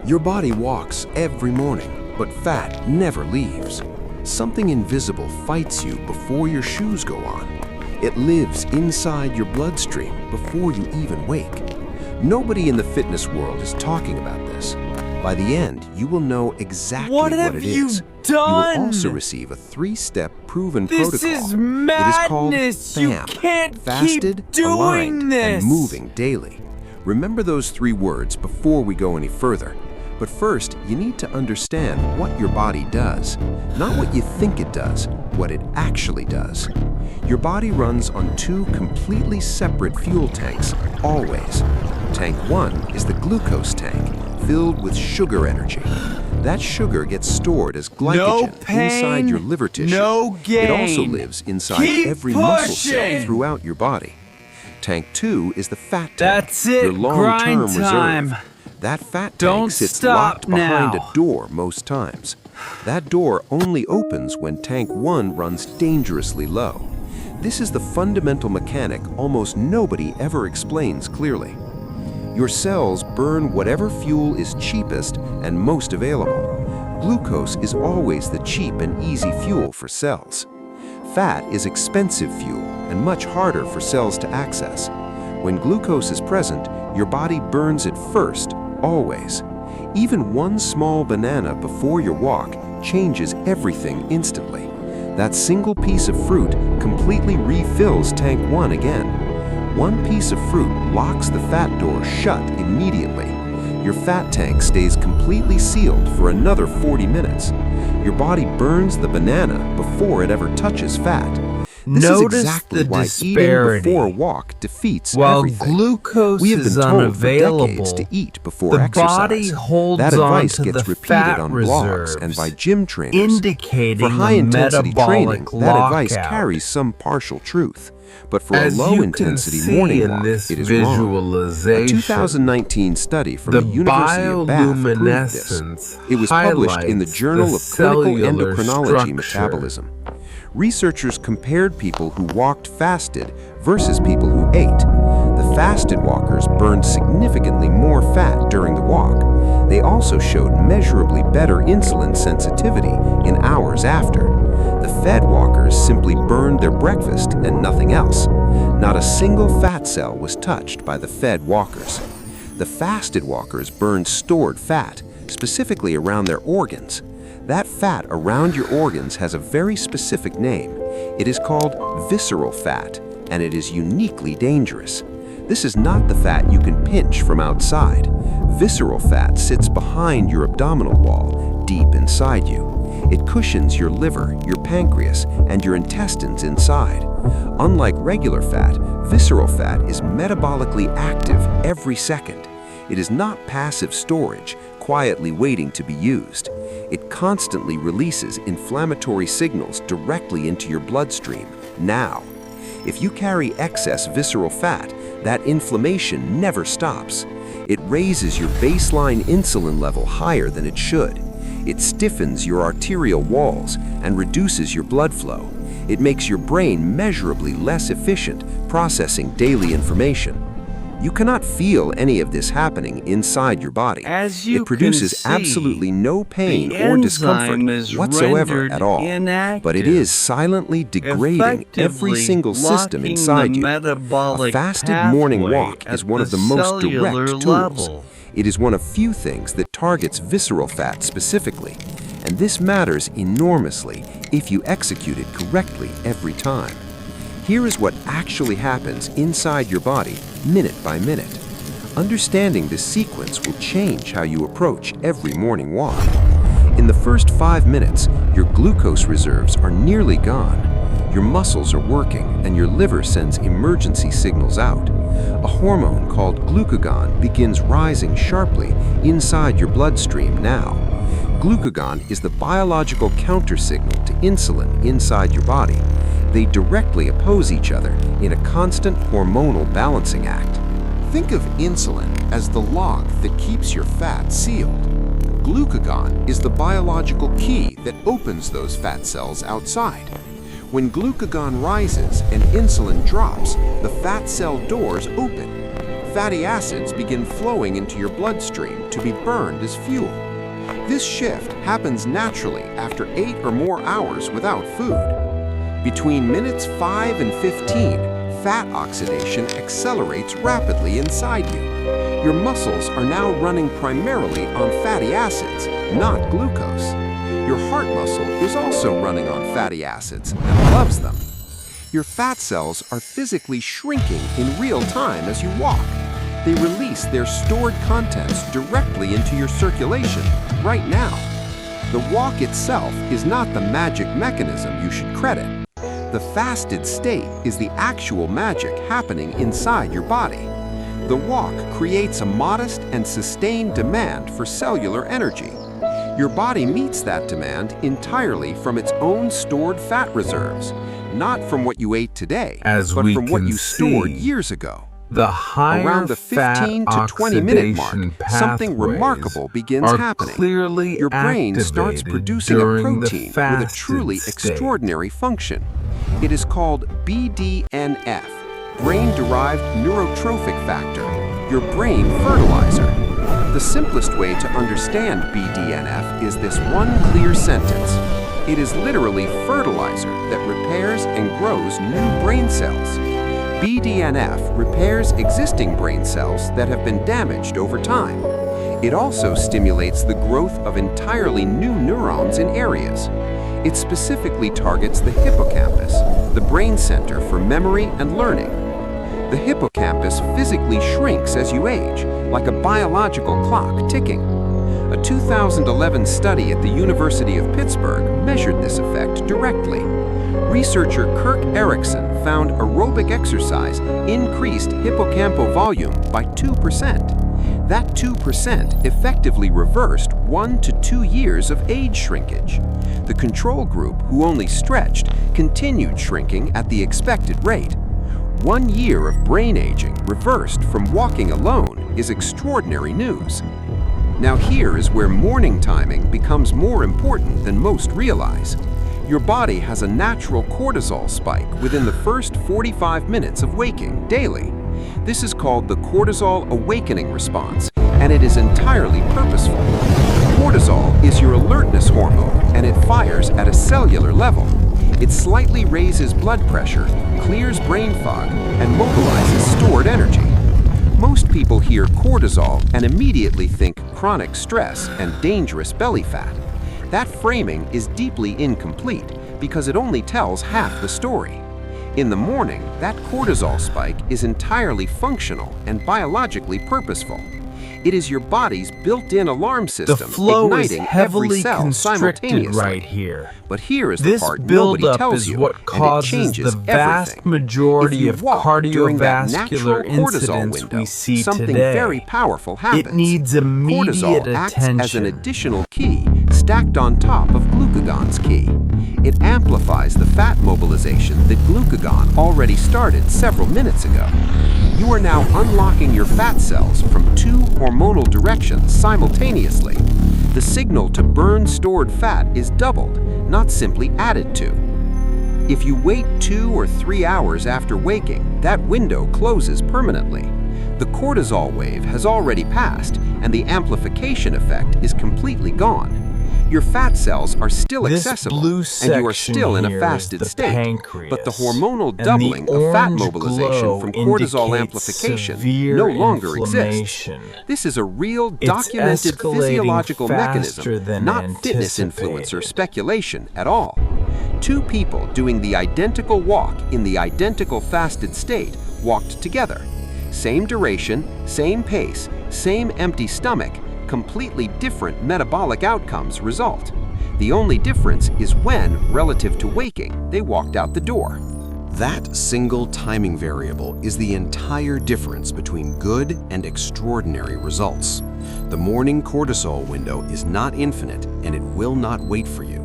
Your body walks every morning, but fat never leaves. Something invisible fights you before your shoes go on. It lives inside your bloodstream before you even wake. Nobody in the fitness world is talking about this. By the end, you will know exactly what it is. What have you done? You will also receive a 3-step proven This protocol. is madness. It is called You FAM, can't fasted, keep doing aligned, this. and moving daily. Remember those 3 words before we go any further. But first, you need to understand what your body does. Not what you think it does, what it actually does. Your body runs on 2 completely separate fuel tanks, always. Tank 1 is the glucose tank, filled with sugar energy. That sugar gets stored as glycogen inside your liver tissue. No gain. It also lives inside Keep every muscle cell pushing. throughout your body. Tank 2 is the fat tank, That's it, your long-term grind time. reserve. That fat Don't tank sits stop locked behind now. a door most times. That door only opens when tank 1 runs dangerously low. This is the fundamental mechanic almost nobody ever explains clearly. Your cells burn whatever fuel is cheapest and most available. Glucose is always the cheap and easy fuel for cells. Fat is expensive fuel and much harder for cells to access. When glucose is present, your body burns it first, always. Even one small banana before your walk changes everything instantly. That single piece of fruit completely refills tank 1 again. One piece of fruit locks the fat door shut immediately. Your fat tank stays completely sealed for another 40 minutes. Your body burns the banana before it ever touches fat. This Notice is exactly the why disparity. eating before a walk defeats While everything. glucose We have is been told for unavailable, decades to eat before the exercise. body holds That on advice to gets the repeated fat on blogs reserves, and by gym trainers. indicating For high-intensity training, metabolic that advice lockout. carries some partial truth. But for As a you can low-intensity see morning in walk, this it is wrong. A visualization, 2019 study from the the University of Bath proved this. bioluminescence It was published in the highlights Journal the of Clinical cellular Endocrinology structure. Metabolism. Researchers compared people who walked fasted versus people who ate. The fasted walkers burned significantly more fat during the walk. They also showed measurably better insulin sensitivity in hours after. The fed walkers simply burned their breakfast and nothing else. Not a single fat cell was touched by the fed walkers. The fasted walkers burned stored fat, specifically around their organs. That fat around your organs has a very specific name. It is called visceral fat, and it is uniquely dangerous. This is not the fat you can pinch from outside. Visceral fat sits behind your abdominal wall, deep inside you. It cushions your liver, your pancreas, and your intestines inside. Unlike regular fat, visceral fat is metabolically active every second. It is not passive storage, quietly waiting to be used. It constantly releases inflammatory signals directly into your bloodstream, now. If you carry excess visceral fat, that inflammation never stops. It raises your baseline insulin level higher than it should. It stiffens your arterial walls and reduces your blood flow. It makes your brain measurably less efficient processing daily information. You cannot feel any of this happening inside your body. As you It produces can see, absolutely no pain the or discomfort enzyme is whatsoever rendered at all. But it inactive, is silently degrading every effectively single system locking inside the you. metabolic A fasted morning pathway walk is at one of the most cellular direct tools. level. It is one of few things that targets visceral fat specifically, and this matters enormously if you execute it correctly every time. Here is what actually happens inside your body, minute by minute. Understanding this sequence will change how you approach every morning walk. In the first 5 minutes, your glucose reserves are nearly gone. Your muscles are working and your liver sends emergency signals out. A hormone called glucagon begins rising sharply inside your bloodstream now. Glucagon is the biological countersignal to insulin inside your body. They directly oppose each other in a constant hormonal balancing act. Think of insulin as the lock that keeps your fat sealed. Glucagon is the biological key that opens those fat cells outside. When glucagon rises and insulin drops, the fat cell doors open. fatty acids begin flowing into your bloodstream to be burned as fuel. This shift happens naturally after 8 or more hours without food. Between minutes 5 and 15, fat oxidation accelerates rapidly inside you. Your muscles are now running primarily on fatty acids, not glucose. Your heart muscle is also running on fatty acids and loves them. Your fat cells are physically shrinking in real time as you walk. They release their stored contents directly into your circulation right now. The walk itself is not the magic mechanism you should credit. The fasted state is the actual magic happening inside your body. The walk creates a modest and sustained demand for cellular energy. Your body meets that demand entirely from its own stored fat reserves, not from what you ate today, but from what you stored years ago. Around the 15 to 20 minute mark, something remarkable begins happening. Your brain starts producing a protein with a truly extraordinary function. It is called BDNF, brain-derived neurotrophic factor, your brain fertilizer. The simplest way to understand BDNF is this one clear sentence. It is literally fertilizer that repairs and grows new brain cells. BDNF repairs existing brain cells that have been damaged over time. It also stimulates the growth of entirely new neurons in areas. It specifically targets the hippocampus, the brain center for memory and learning. The hippocampus physically shrinks as you age, like a biological clock ticking. A 2011 study at the University of Pittsburgh measured this effect directly. Researcher Kirk Erickson found aerobic exercise increased hippocampal volume by 2%. That 2% effectively reversed 1 to 2 years of age shrinkage. The control group, who only stretched, continued shrinking at the expected rate. 1 year of brain aging reversed from walking alone is extraordinary news. Now here is where morning timing becomes more important than most realize. Your body has a natural cortisol spike within the first 45 minutes of waking daily. This is called the cortisol awakening response, and it is entirely purposeful. Cortisol is your alertness hormone, and it fires at a cellular level. It slightly raises blood pressure, clears brain fog, and mobilizes stored energy. Most people hear cortisol and immediately think chronic stress and dangerous belly fat. That framing is deeply incomplete because it only tells half the story. In the morning, that cortisol spike is entirely functional and biologically purposeful. It is your body's built-in alarm system igniting every cell simultaneously. Right here. But here is the part nobody tells you, and it changes the vast everything. majority If you walk during that natural cardiovascular cortisol incidents window, we see something today. very powerful happens. It needs immediate Cortisol acts attention. as an additional key stacked on top of glucagon's key. It amplifies the fat mobilization that glucagon already started several minutes ago. You are now unlocking your fat cells from 2 hormonal directions simultaneously. The signal to burn stored fat is doubled, not simply added to. If you wait 2 or 3 hours after waking, that window closes permanently. The cortisol wave has already passed, and the amplification effect is completely gone. Your fat cells are still accessible, and you are still in a fasted state, but the hormonal doubling of fat mobilization from cortisol amplification no longer exists. This is a real documented physiological mechanism, not fitness influencer speculation at all. 2 people doing the identical walk in the identical fasted state walked together. Same duration, same pace, same empty stomach, completely different metabolic outcomes result. The only difference is when, relative to waking, they walked out the door. That single timing variable is the entire difference between good and extraordinary results. The morning cortisol window is not infinite, and it will not wait for you.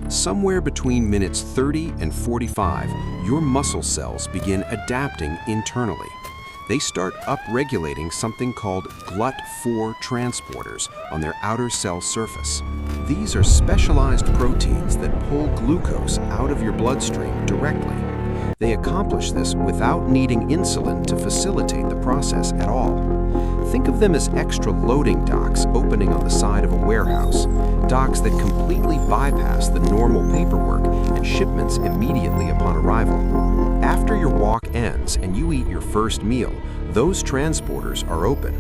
Somewhere between minutes 30 and 45, your muscle cells begin adapting internally. They start upregulating something called GLUT4 transporters on their outer cell surface. These are specialized proteins that pull glucose out of your bloodstream directly. They accomplish this without needing insulin to facilitate the process at all. Think of them as extra loading docks opening on the side of a warehouse, docks that completely bypass the normal paperwork and shipments immediately upon arrival. After your walk ends and you eat your first meal, those transporters are open.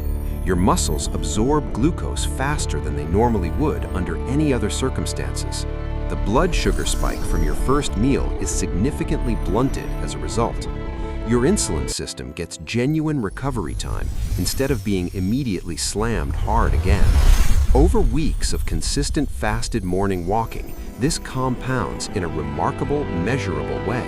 Your muscles absorb glucose faster than they normally would under any other circumstances. The blood sugar spike from your first meal is significantly blunted as a result. Your insulin system gets genuine recovery time instead of being immediately slammed hard again. Over weeks of consistent fasted morning walking, this compounds in a remarkable, measurable way.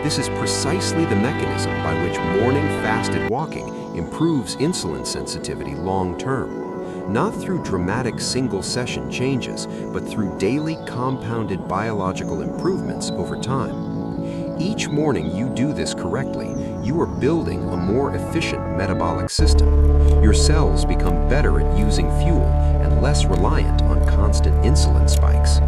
This is precisely the mechanism by which morning fasted walking improves insulin sensitivity long-term. Not through dramatic single-session changes, but through daily compounded biological improvements over time. Each morning you do this correctly, you are building a more efficient metabolic system. Your cells become better at using fuel and less reliant on constant insulin spikes.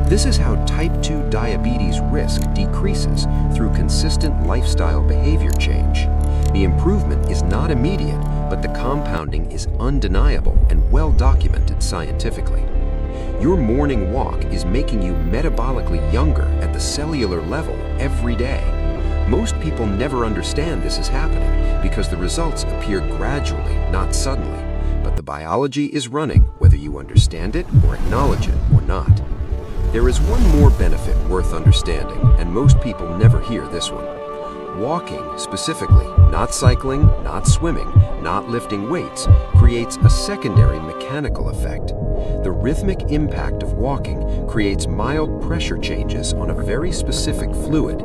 This is how type 2 diabetes risk decreases through consistent lifestyle behavior change. The improvement is not immediate, but the compounding is undeniable and well documented scientifically. Your morning walk is making you metabolically younger at the cellular level every day. Most people never understand this is happening because the results appear gradually, not suddenly. But the biology is running whether you understand it or acknowledge it or not. There is one more benefit worth understanding, and most people never hear this one. Walking, specifically, not cycling, not swimming, not lifting weights, creates a secondary mechanical effect. The rhythmic impact of walking creates mild pressure changes on a very specific fluid.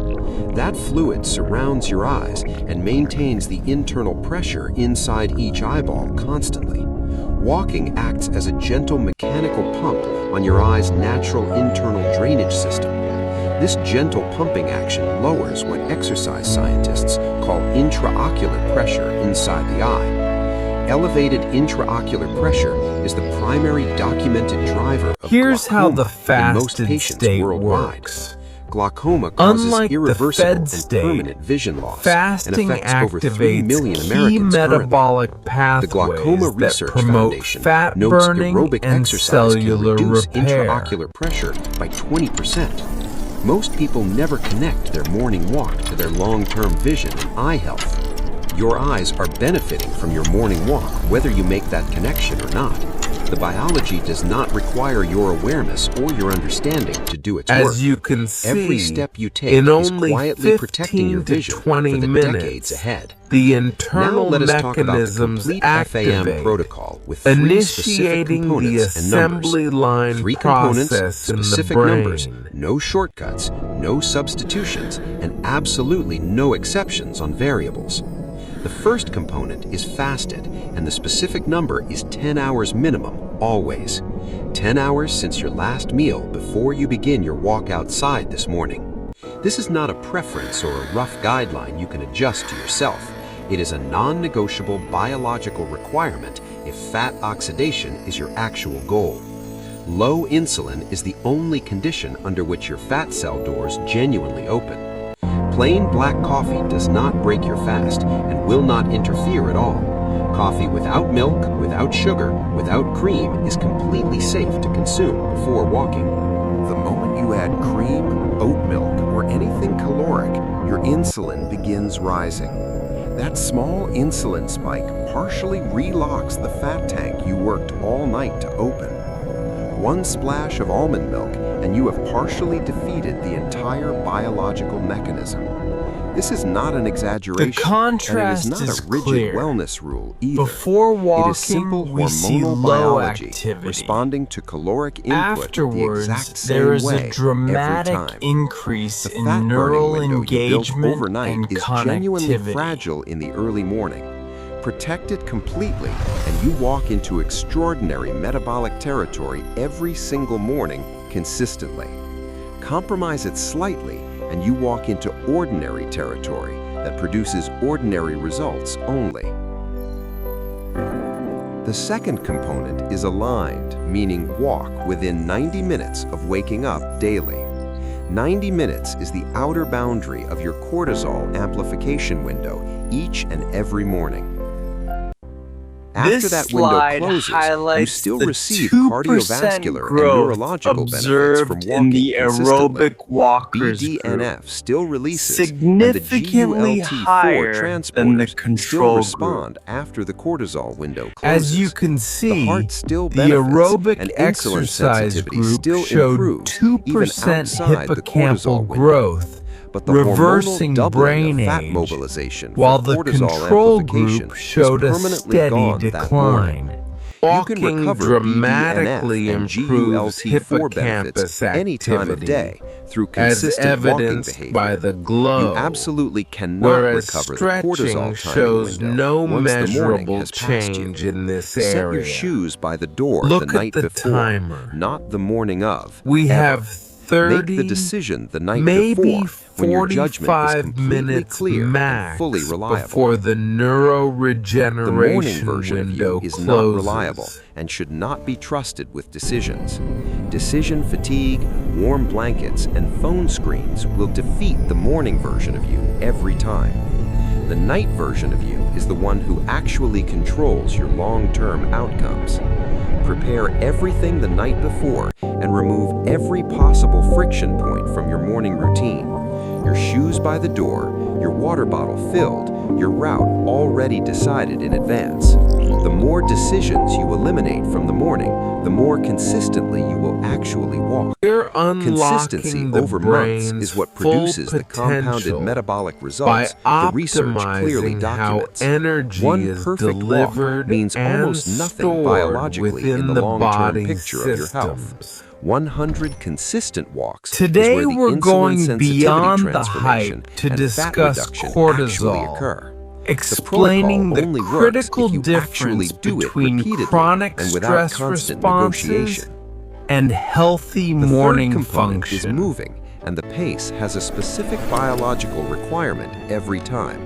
That fluid surrounds your eyes and maintains the internal pressure inside each eyeball constantly. Walking acts as a gentle mechanical pump on your eye's natural internal drainage system. This gentle pumping action lowers what exercise scientists call intraocular pressure inside the eye. Elevated intraocular pressure is the primary documented driver of Here's how the glaucoma in most fasted patients state worldwide. works. Glaucoma causes Unlike the irreversible fed and state, permanent vision loss and fasting affects over 3 million activates key Americans currently. metabolic The Glaucoma pathways that Research promote Foundation fat notes burning aerobic and exercise can cellular reduce repair. intraocular pressure by 20%. Most people never connect their morning walk to their long-term vision and eye health. Your eyes are benefiting from your morning walk whether you make that connection or not. The biology does not require your awareness or your understanding to do its work. As you can see, Every step you take in is only quietly protecting your 15 to vision 20 for the minutes, decades ahead. the Now internal let us talk about the mechanisms complete FAM activate, protocol with 3 specific initiating the components and numbers. assembly line 3 components, process in the specific brain. numbers, no shortcuts, no substitutions, and absolutely no exceptions on variables. The first component is fasted, and the specific number is 10 hours minimum, always. 10 hours since your last meal before you begin your walk outside this morning. This is not a preference or a rough guideline you can adjust to yourself. It is a non-negotiable biological requirement if fat oxidation is your actual goal. Low insulin is the only condition under which your fat cell doors genuinely open. Plain black coffee does not break your fast and will not interfere at all. Coffee without milk, without sugar, without cream is completely safe to consume before walking. The moment you add cream, oat milk, or anything caloric, your insulin begins rising. That small insulin spike partially relocks the fat tank you worked all night to open. One splash of almond milk and you have partially defeated the entire biological mechanism. This is not an exaggeration, The contrast and it is is not a rigid clear. wellness rule either. Before It is simple walking, we see hormonal low biology activity. responding to caloric input the Afterwards, exact same there is way a dramatic every time. increase The in fat burning neural window you built engagement overnight and is genuinely connectivity. fragile in the early morning. Protect it completely, and you walk into extraordinary metabolic territory every single morning consistently. Compromise it slightly, and you walk into ordinary territory that produces ordinary results only. The second component is aligned, meaning walk within 90 minutes of waking up daily. 90 minutes is the outer boundary of your cortisol amplification window each and every morning. After This that window slide closes, you highlights still the receive 2% cardiovascular and growth neurological benefits observed from in walking the consistently. aerobic walkers group, BDNF still releases, and the significantly GULT4 higher than the transporters still control respond group. after the cortisol window closes. As you can The see, heart still the benefits, aerobic and insulin exercise sensitivity group still showed improves, 2% even outside the cortisol hippocampal window. growth, But the reversing hormonal doubling brain of fat age, mobilization while for the cortisol control amplification group showed is a permanently steady gone that morning. decline. You can Walking recover dramatically BDNF and improves GULT4 benefits hippocampus any time of activity, day through as consistent walking evidenced behavior. by the glow, You absolutely cannot whereas recover the stretching cortisol timing shows window no once the morning measurable has passed you. change in this Set area. your shoes by the door Look the at night the before, timer. not the morning of. We ever. have 30, Make the decision the night maybe before, when your judgment is 45 completely minutes clear max and fully reliable. before the The morning neuroregeneration version of window you is closes. not reliable and should not be trusted with decisions. Decision fatigue, warm blankets, and phone screens will defeat the morning version of you every time. The night version of you is the one who actually controls your long-term outcomes. Prepare everything the night before and remove every possible friction point from your morning routine. Your shoes by the door, your water bottle filled, your route already decided in advance. The more decisions you eliminate from the morning, the more consistently you will actually walk. You're Consistency unlocking the over months brain's is what full produces the compounded potential metabolic by results the research clearly optimizing how documents. energy One is perfect walk delivered means and almost nothing stored biologically within in the the long-term body's picture of your health. systems. 100 consistent walks Today is where the we're insulin going sensitivity beyond the transformation hype to and fat discuss reduction actually cortisol, occur. explaining The the protocol only works critical if you actually difference do it between repeatedly chronic and without stress constant responses negotiation. and healthy The morning third component function. is moving, and the pace has a specific biological requirement every time.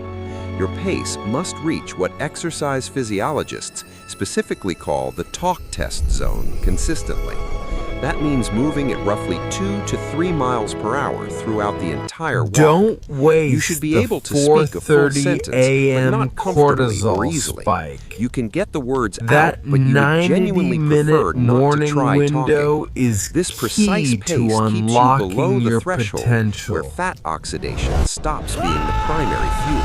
Your pace must reach what exercise physiologists specifically call the talk test zone consistently. That means moving at roughly 2 to 3 miles per hour throughout the entire walk. Don't waste You should be the able to speak a full 4:30 sentence, but a.m. not comfortably or cortisol easily. spike. You can get the words That out, but you would genuinely prefer 90-minute not to morning try window talking. is This precise key pace to keeps you below unlocking the your threshold potential. where fat oxidation stops being the primary fuel.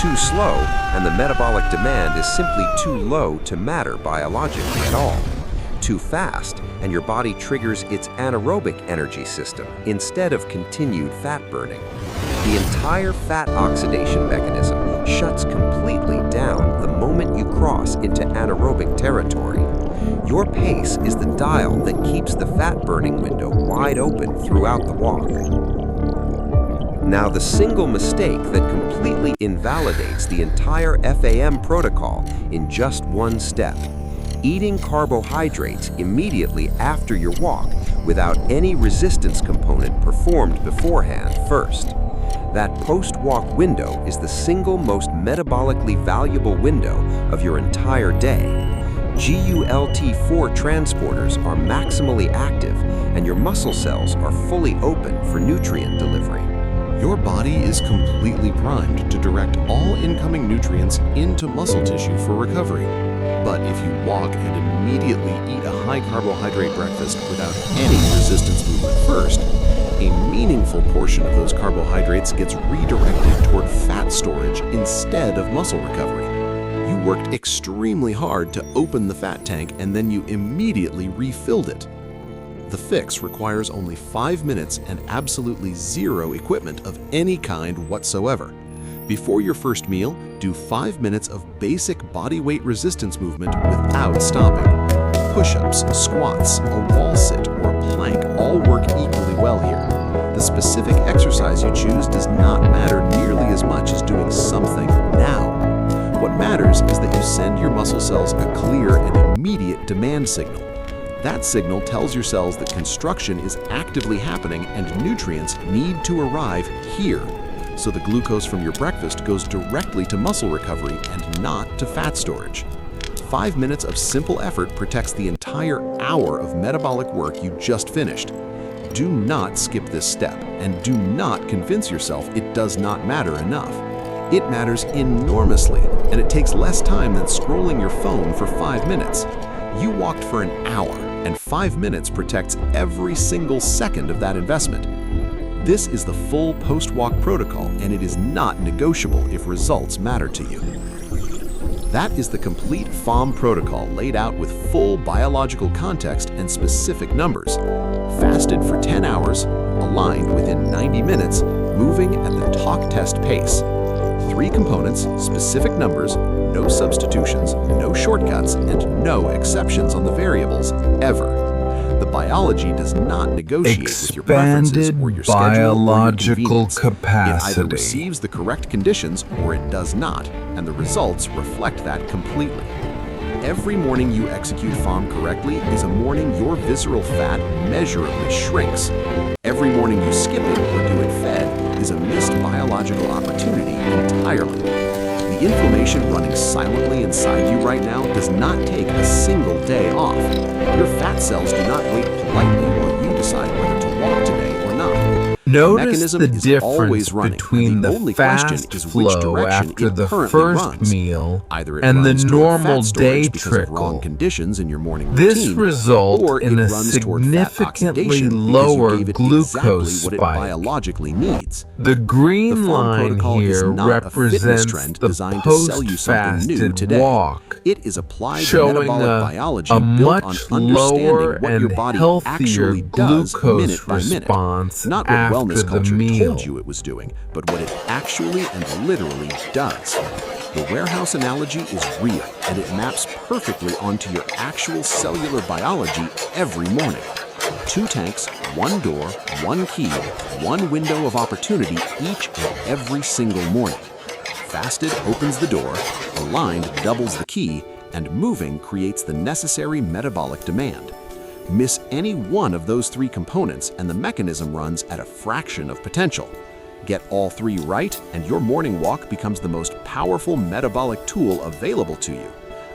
Too slow, and the metabolic demand is simply too low to matter biologically at all. Too fast, and your body triggers its anaerobic energy system instead of continued fat burning. The entire fat oxidation mechanism shuts completely down the moment you cross into anaerobic territory. Your pace is the dial that keeps the fat burning window wide open throughout the walk. Now, the single mistake that completely invalidates the entire FAM protocol in just one step: eating carbohydrates immediately after your walk without any resistance component performed beforehand first. That post-walk window is the single most metabolically valuable window of your entire day. GULT4 transporters are maximally active, and your muscle cells are fully open for nutrient delivery. Your body is completely primed to direct all incoming nutrients into muscle tissue for recovery. But if you walk and immediately eat a high-carbohydrate breakfast without any resistance movement first, a meaningful portion of those carbohydrates gets redirected toward fat storage instead of muscle recovery. You worked extremely hard to open the fat tank and then you immediately refilled it. The fix requires only 5 minutes and absolutely zero equipment of any kind whatsoever. Before your first meal, do 5 minutes of basic body weight resistance movement without stopping. Push-ups, squats, a wall sit, or a plank all work equally well here. The specific exercise you choose does not matter nearly as much as doing something now. What matters is that you send your muscle cells a clear and immediate demand signal. That signal tells your cells that construction is actively happening and nutrients need to arrive here. So the glucose from your breakfast goes directly to muscle recovery and not to fat storage. 5 minutes of simple effort protects the entire hour of metabolic work you just finished. Do not skip this step, and do not convince yourself it does not matter enough. It matters enormously, and it takes less time than scrolling your phone for 5 minutes. You walked for an hour, and 5 minutes protects every single second of that investment. This is the full post-walk protocol, and it is not negotiable if results matter to you. That is the complete FOM protocol laid out with full biological context and specific numbers. Fasted for 10 hours, aligned within 90 minutes, moving at the talk test pace. 3 components, specific numbers, no substitutions, no shortcuts, and no exceptions on the variables, ever. The biology does not negotiate with your preferences or your schedule or your biological convenience. capacity. It either receives the correct conditions or it does not, and the results reflect that completely. Every morning you execute FOM correctly is a morning your visceral fat measurably shrinks. Every morning you skip it or do it fed is a missed biological opportunity entirely. The inflammation running silently inside you right now does not take a single day off. Your fat cells do not wait politely while you decide whether to walk today or not. Notice the is always difference running, between and the only question fast is which flow direction after it the currently first runs. meal Either it and the runs toward normal fat storage day because of wrong trickle. conditions in your morning This routine, results or in it a runs toward fat significantly oxidation because lower you gave it glucose exactly what it spike. biologically needs. The green The FOM line protocol is here not a fitness represents trend the designed to sell you something new post-fasted today. walk, It is applied showing metabolic biology a built on much understanding lower what and your body healthier actually does glucose minute by minute. response Not what after wellness the culture meal. told you it was doing, but what it actually and literally does. The warehouse analogy is real, and it maps perfectly onto your actual cellular biology every morning. 2 tanks, 1 door, 1 key, 1 window of opportunity each and every single morning. Fasted opens the door, aligned doubles the key, and moving creates the necessary metabolic demand. Miss any one of those 3 components and the mechanism runs at a fraction of potential. Get all 3 right, and your morning walk becomes the most powerful metabolic tool available to you.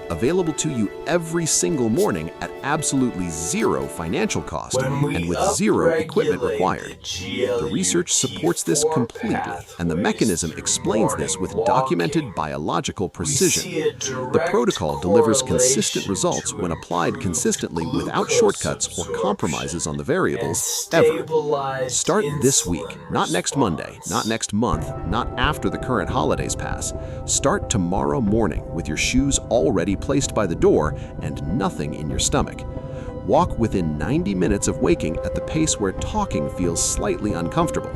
Available to you every single morning at absolutely 0 financial cost and with 0 equipment required. The research supports this completely, and the mechanism explains this with documented biological precision. The protocol delivers consistent results when applied consistently without shortcuts or compromises on the variables, ever. Start this week, not next Monday, not next month, not after the current holidays pass. Start tomorrow morning with your shoes already placed by the door and nothing in your stomach. Walk within 90 minutes of waking at the pace where talking feels slightly uncomfortable.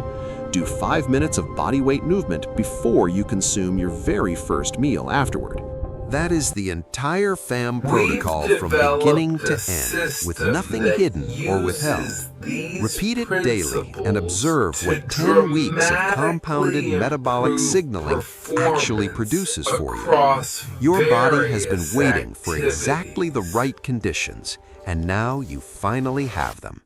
Do 5 minutes of body weight movement before you consume your very first meal afterward. That is the entire FAM protocol from beginning to end, with nothing hidden or withheld. Repeat it daily and observe what 10 weeks of compounded metabolic signaling actually produces for you. Your body has been waiting for exactly the right conditions, and now you finally have them.